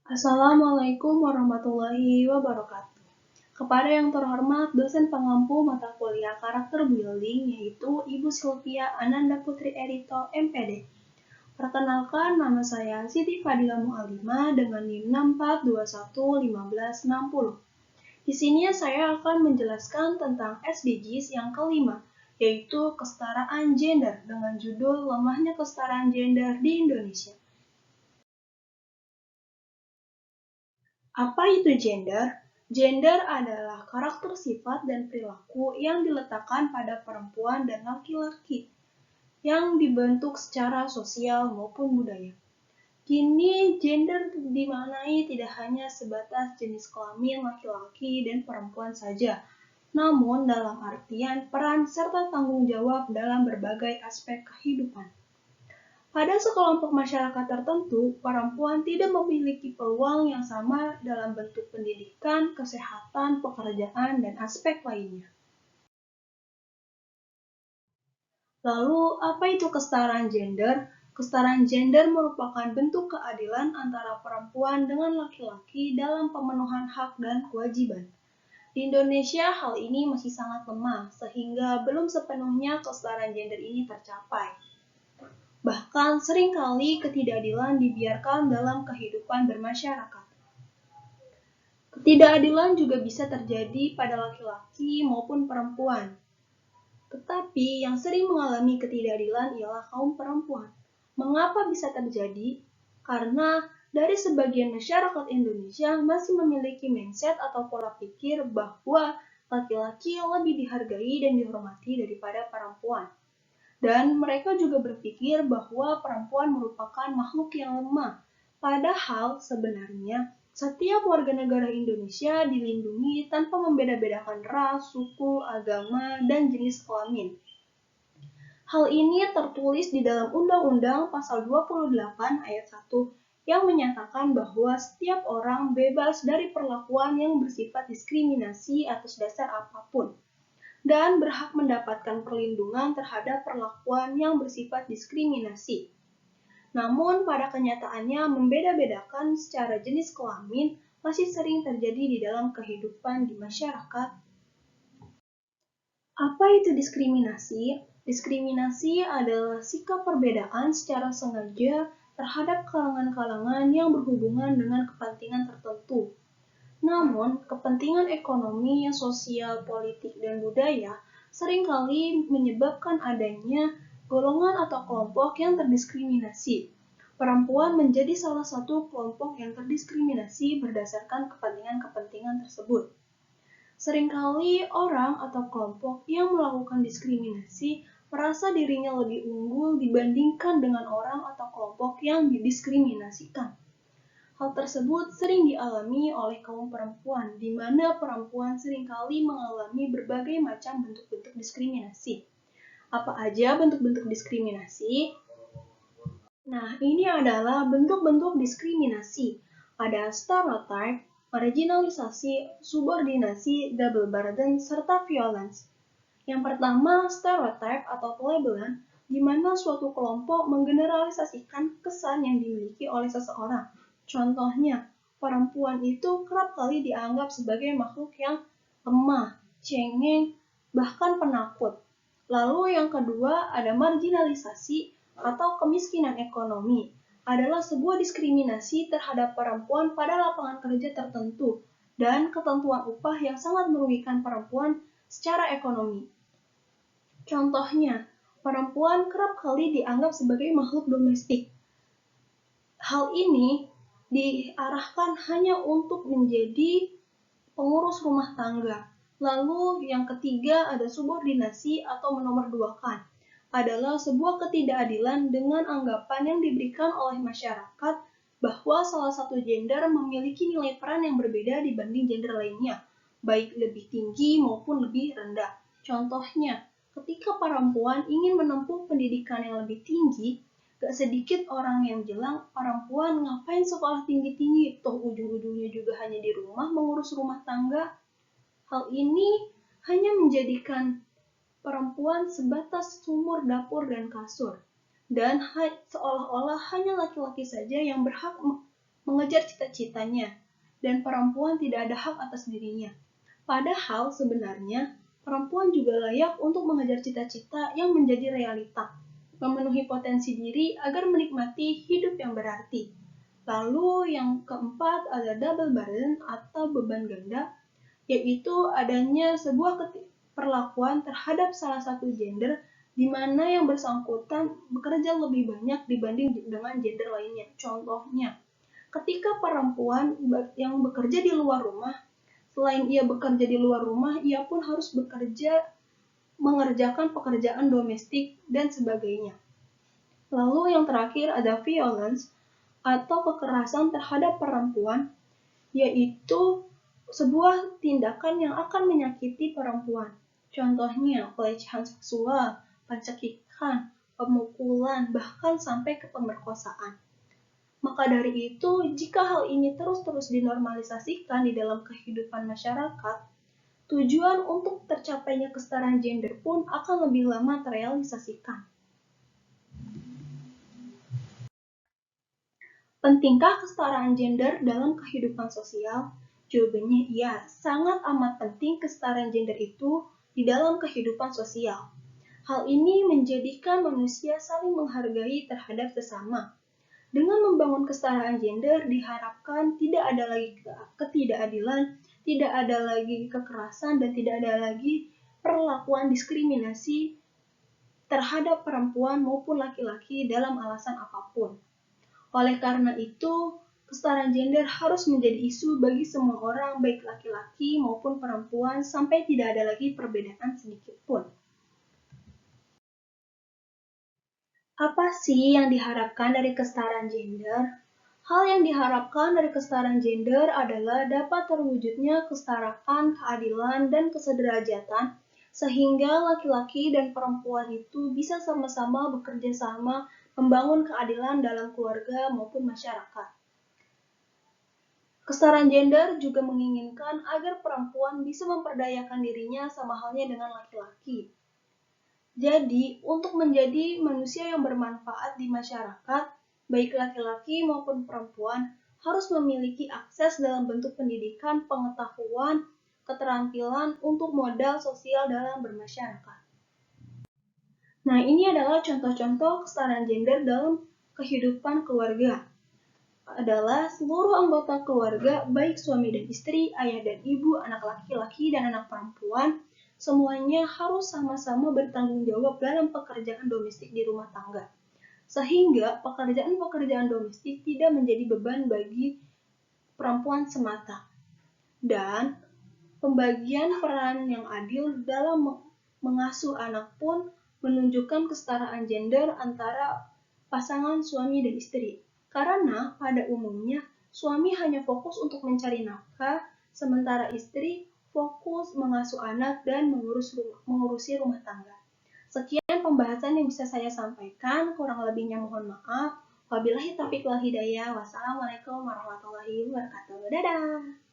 Assalamualaikum warahmatullahi wabarakatuh. Kepada yang terhormat dosen pengampu mata kuliah karakter building yaitu Ibu Sylvia Ananda Putri Erito, MPD. Perkenalkan, nama saya Siti Fadila Mu'alimah dengan NIM 64211560. Di sini saya akan menjelaskan tentang SDGs yang kelima, yaitu kesetaraan gender dengan judul Lemahnya Kesetaraan Gender di Indonesia. Apa itu gender? Gender adalah karakter sifat dan perilaku yang diletakkan pada perempuan dan laki-laki yang dibentuk secara sosial maupun budaya. Kini, gender dimaknai tidak hanya sebatas jenis kelamin laki-laki dan perempuan saja, namun dalam artian peran serta tanggung jawab dalam berbagai aspek kehidupan. Pada sekelompok masyarakat tertentu, perempuan tidak memiliki peluang yang sama dalam bentuk pendidikan, kesehatan, pekerjaan, dan aspek lainnya. Lalu, apa itu kesetaraan gender? Kesetaraan gender merupakan bentuk keadilan antara perempuan dengan laki-laki dalam pemenuhan hak dan kewajiban. Di Indonesia, hal ini masih sangat lemah, sehingga belum sepenuhnya kesetaraan gender ini tercapai. Bahkan seringkali ketidakadilan dibiarkan dalam kehidupan bermasyarakat. Ketidakadilan juga bisa terjadi pada laki-laki maupun perempuan. Tetapi yang sering mengalami ketidakadilan ialah kaum perempuan. Mengapa bisa terjadi? Karena dari sebagian masyarakat Indonesia masih memiliki mindset atau pola pikir bahwa laki-laki lebih dihargai dan dihormati daripada perempuan. Dan mereka juga berpikir bahwa perempuan merupakan makhluk yang lemah. Padahal sebenarnya setiap warga negara Indonesia dilindungi tanpa membeda-bedakan ras, suku, agama, dan jenis kelamin. Hal ini tertulis di dalam Undang-Undang Pasal 28 Ayat 1 yang menyatakan bahwa setiap orang bebas dari perlakuan yang bersifat diskriminasi atas dasar apapun dan berhak mendapatkan perlindungan terhadap perlakuan yang bersifat diskriminasi. Namun, pada kenyataannya membeda-bedakan secara jenis kelamin masih sering terjadi di dalam kehidupan di masyarakat. Apa itu diskriminasi? Diskriminasi adalah sikap perbedaan secara sengaja terhadap kalangan-kalangan yang berhubungan dengan kepentingan tertentu. Namun, kepentingan ekonomi, sosial, politik, dan budaya seringkali menyebabkan adanya golongan atau kelompok yang terdiskriminasi. Perempuan menjadi salah satu kelompok yang terdiskriminasi berdasarkan kepentingan-kepentingan tersebut. Seringkali orang atau kelompok yang melakukan diskriminasi merasa dirinya lebih unggul dibandingkan dengan orang atau kelompok yang didiskriminasikan. Hal tersebut sering dialami oleh kaum perempuan, di mana perempuan seringkali mengalami berbagai macam bentuk-bentuk diskriminasi. Apa aja bentuk-bentuk diskriminasi? Nah, ini adalah bentuk-bentuk diskriminasi. Ada stereotype, marginalisasi, subordinasi, double burden, serta violence. Yang pertama, stereotype atau pelabelan, di mana suatu kelompok menggeneralisasikan kesan yang dimiliki oleh seseorang. Contohnya, perempuan itu kerap kali dianggap sebagai makhluk yang lemah, cengeng, bahkan penakut. Lalu yang kedua ada marginalisasi atau kemiskinan ekonomi. Adalah sebuah diskriminasi terhadap perempuan pada lapangan kerja tertentu dan ketentuan upah yang sangat merugikan perempuan secara ekonomi. Contohnya, perempuan kerap kali dianggap sebagai makhluk domestik. Hal ini diarahkan hanya untuk menjadi pengurus rumah tangga. Lalu yang ketiga ada subordinasi atau menomorduakan. Adalah sebuah ketidakadilan dengan anggapan yang diberikan oleh masyarakat bahwa salah satu gender memiliki nilai peran yang berbeda dibanding gender lainnya, baik lebih tinggi maupun lebih rendah. Contohnya, ketika perempuan ingin menempuh pendidikan yang lebih tinggi, gak sedikit orang yang bilang, perempuan ngapain sekolah tinggi-tinggi, toh ujung-ujungnya juga hanya di rumah mengurus rumah tangga. Hal ini hanya menjadikan perempuan sebatas sumur dapur dan kasur, dan seolah-olah hanya laki-laki saja yang berhak mengejar cita-citanya, dan perempuan tidak ada hak atas dirinya. Padahal sebenarnya perempuan juga layak untuk mengejar cita-cita yang menjadi realita, memenuhi potensi diri agar menikmati hidup yang berarti. Lalu yang keempat ada double burden atau beban ganda, yaitu adanya sebuah perlakuan terhadap salah satu gender di mana yang bersangkutan bekerja lebih banyak dibanding dengan gender lainnya. Contohnya, ketika perempuan yang bekerja di luar rumah, selain ia bekerja di luar rumah, ia pun harus bekerja mengerjakan pekerjaan domestik dan sebagainya. Lalu yang terakhir ada violence atau kekerasan terhadap perempuan, yaitu sebuah tindakan yang akan menyakiti perempuan. Contohnya pelecehan seksual, pencekikan, pemukulan, bahkan sampai ke pemerkosaan. Maka dari itu, jika hal ini terus-terus dinormalisasikan di dalam kehidupan masyarakat, tujuan untuk tercapainya kesetaraan gender pun akan lebih lama terrealisasikan. Pentingkah kesetaraan gender dalam kehidupan sosial? Jawabannya iya, sangat amat penting kesetaraan gender itu di dalam kehidupan sosial. Hal ini menjadikan manusia saling menghargai terhadap sesama. Dengan membangun kesetaraan gender diharapkan tidak ada lagi ketidakadilan, tidak ada lagi kekerasan, dan tidak ada lagi perlakuan diskriminasi terhadap perempuan maupun laki-laki dalam alasan apapun. Oleh karena itu, kesetaraan gender harus menjadi isu bagi semua orang, baik laki-laki maupun perempuan, sampai tidak ada lagi perbedaan sedikit pun. Apa sih yang diharapkan dari kesetaraan gender? Hal yang diharapkan dari kesetaraan gender adalah dapat terwujudnya kesetaraan, keadilan, dan kesederajatan, sehingga laki-laki dan perempuan itu bisa sama-sama bekerja sama membangun keadilan dalam keluarga maupun masyarakat. Kesetaraan gender juga menginginkan agar perempuan bisa memperdayakan dirinya sama halnya dengan laki-laki. Jadi, untuk menjadi manusia yang bermanfaat di masyarakat, baik laki-laki maupun perempuan harus memiliki akses dalam bentuk pendidikan, pengetahuan, keterampilan untuk modal sosial dalam bermasyarakat. Nah, ini adalah contoh-contoh kesetaraan gender dalam kehidupan keluarga. Adalah seluruh anggota keluarga, baik suami dan istri, ayah dan ibu, anak laki-laki dan anak perempuan, semuanya harus sama-sama bertanggung jawab dalam pekerjaan domestik di rumah tangga. Sehingga pekerjaan-pekerjaan domestik tidak menjadi beban bagi perempuan semata. Dan pembagian peran yang adil dalam mengasuh anak pun menunjukkan kesetaraan gender antara pasangan suami dan istri. Karena pada umumnya suami hanya fokus untuk mencari nafkah, sementara istri fokus mengasuh anak dan mengurusi rumah tangga. Sekian pembahasan yang bisa saya sampaikan, kurang lebihnya mohon maaf. Wabillahi taufiq wal hidayah. Wassalamualaikum warahmatullahi wabarakatuh. Dadah!